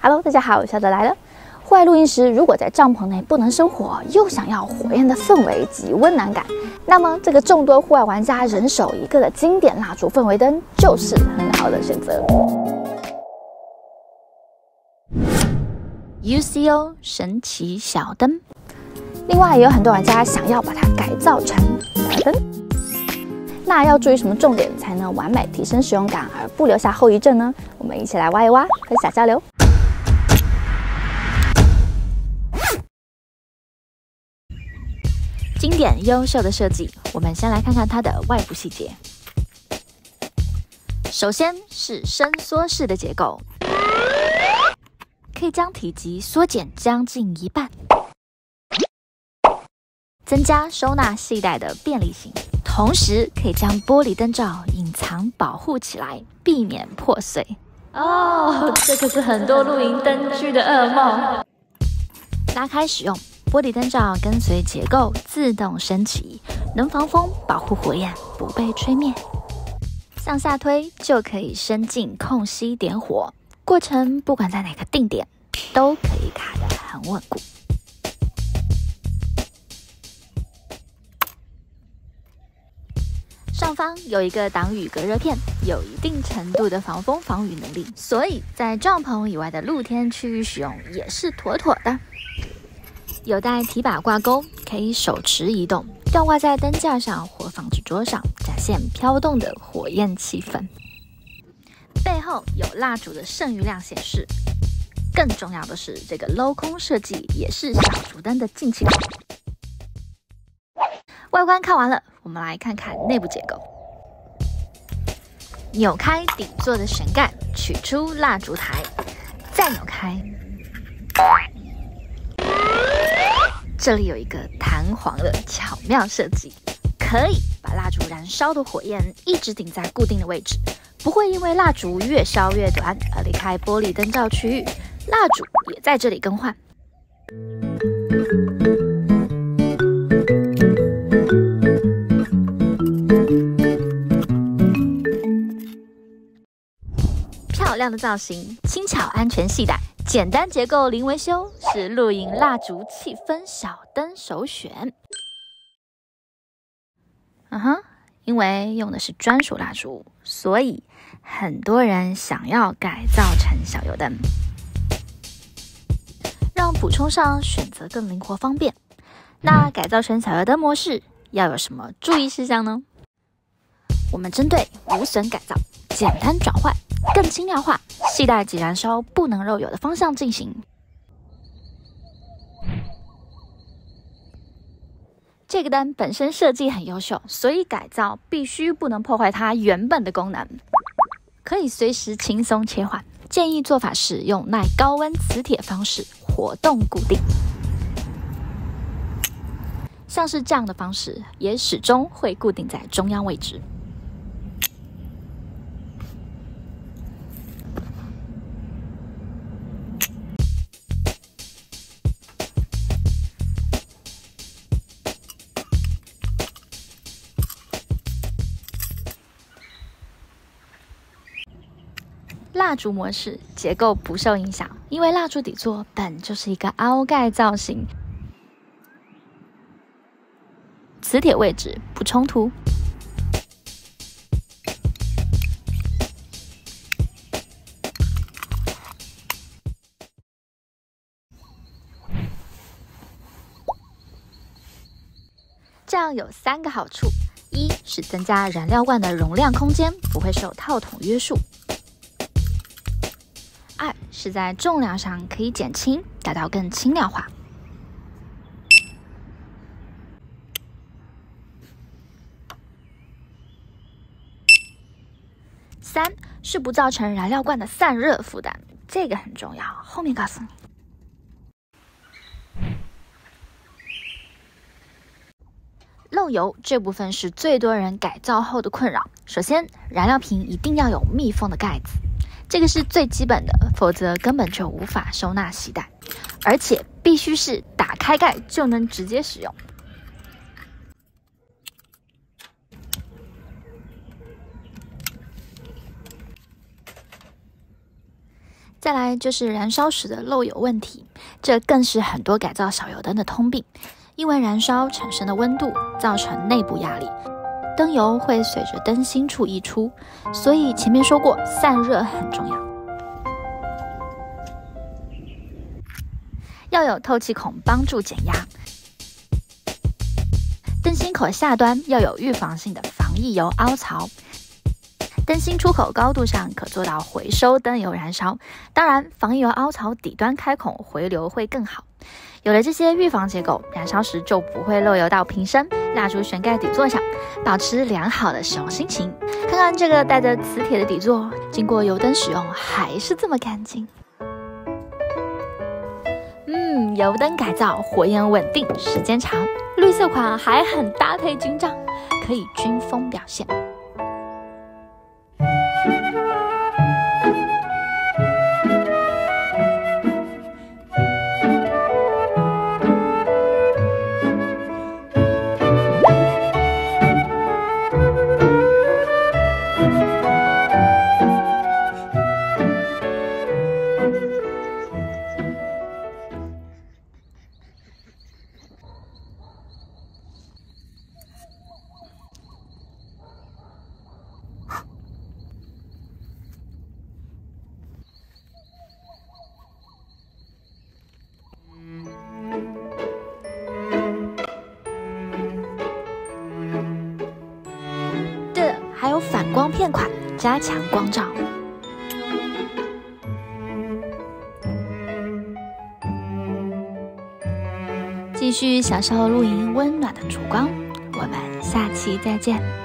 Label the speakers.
Speaker 1: Hello， 大家好，小德来了。户外露营时，如果在帐篷内不能生火，又想要火焰的氛围及温暖感，那么这个众多户外玩家人手一个的经典蜡烛氛围灯就是很好的选择。UCO 神奇小灯。另外，也有很多玩家想要把它改造成小灯。那要注意什么重点才能完美提升使用感而不留下后遗症呢？我们一起来挖一挖，分享交流。经典优秀的设计，我们先来看看它的外部细节。首先是伸缩式的结构，可以将体积缩减将近一半，增加收纳携带的便利性。同时可以将玻璃灯罩隐藏保护起来，避免破碎。哦，这可是很多露营灯具的噩梦。拉开使用，玻璃灯罩跟随结构自动升起，能防风保护火焰不被吹灭。向下推就可以伸进空隙点火，过程不管在哪个定点都可以卡得很稳固。上方有一个挡雨隔热片，有一定程度的防风防雨能力，所以在帐篷以外的露天区域使用也是妥妥的。有带提把挂钩，可以手持移动，吊挂在灯架上或放置桌上，展现飘动的火焰气氛。背后有蜡烛的剩余量显示。更重要的是，这个镂空设计也是小烛灯的进气口。外观看完了，我们来看看内部结构。扭开底座的旋盖，取出蜡烛台，再扭开。这里有一个弹簧的巧妙设计，可以把蜡烛燃烧的火焰一直顶在固定的位置，不会因为蜡烛越烧越短而离开玻璃灯罩区域，蜡烛也在这里更换。漂亮的造型，轻巧安全携带，简单结构零维修，是露营蜡烛气氛小灯首选。因为用的是专属蜡烛，所以很多人想要改造成小油灯，让补充上选择更灵活方便。那改造成小油灯模式要有什么注意事项呢？我们针对无损改造、简单转换、更轻量化、携带及燃烧不能漏油的方向进行。这个灯本身设计很优秀，所以改造必须不能破坏它原本的功能，可以随时轻松切换。建议做法是用耐高温磁铁方式活动固定，像是这样的方式，也始终会固定在中央位置。蜡烛模式结构不受影响，因为蜡烛底座本就是一个凹盖造型，磁铁位置不冲突。这样有3个好处：一是增加燃料罐的容量空间，不会受套筒约束；二是在重量上可以减轻，达到更轻量化；三是不造成燃料罐的散热负担，这个很重要，后面告诉你。漏油这部分是最多人改造后的困扰。首先，燃料瓶一定要有密封的盖子，这个是最基本的，否则根本就无法收纳携带，而且必须是打开盖就能直接使用。再来就是燃烧时的漏油问题，这更是很多改造小油灯的通病。因为燃烧产生的温度造成内部压力，灯油会随着灯芯处溢出，所以前面说过散热很重要。要有透气孔帮助减压，灯芯口下端要有预防性的防溢油凹槽，灯芯出口高度上可做到回收灯油燃烧，当然防溢油凹槽底端开孔回流会更好。有了这些预防结构，燃烧时就不会漏油到瓶身、蜡烛悬盖底座上，保持良好的使用心情。看看这个带着磁铁的底座，经过油灯使用还是这么干净。油灯改造火焰稳定，时间长，绿色款还很搭配军帐，可以军风表现。还有反光片款，加强光照。继续享受露营温暖的烛光，我们下期再见。